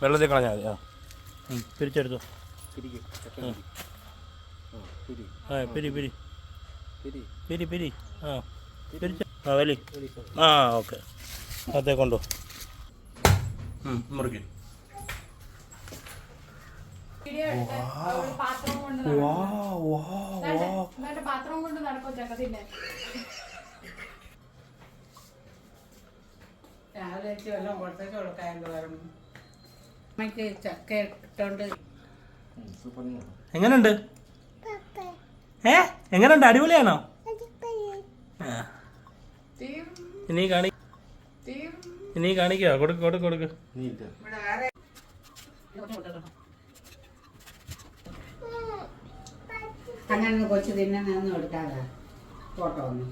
വെള്ളത്തിൽ കളഞ്ഞാൽ മതി. ആ പിരിച്ചെടുത്തോ. ആ പിരി പിരി പിരി പിരി. ആ പിരിച്ച. ആ വലി. ആ ഓക്കെ. അതേ കൊണ്ടോ മുറുക്കി. പാത്രം കൊണ്ട് നടക്കോ ചക്കത്തിന്റെ രാവിലെ വെള്ളം കൊടുത്തേക്ക് കൊടുക്കാറുണ്ട്. അമ്മയ്ക്ക് ചക്ക ഇട്ടോണ്ട്. എങ്ങനുണ്ട്? എങ്ങനുണ്ട്? അടിപൊളിയാണോ? ഇനി കാണിക്കുക. കൊടുക്ക് കൊടുക്ക് കൊടുക്ക്. അങ്ങനെ കൊച്ചു തിന്നൊന്നും എടുക്കാതെ ഫോട്ടോ ഒന്നും.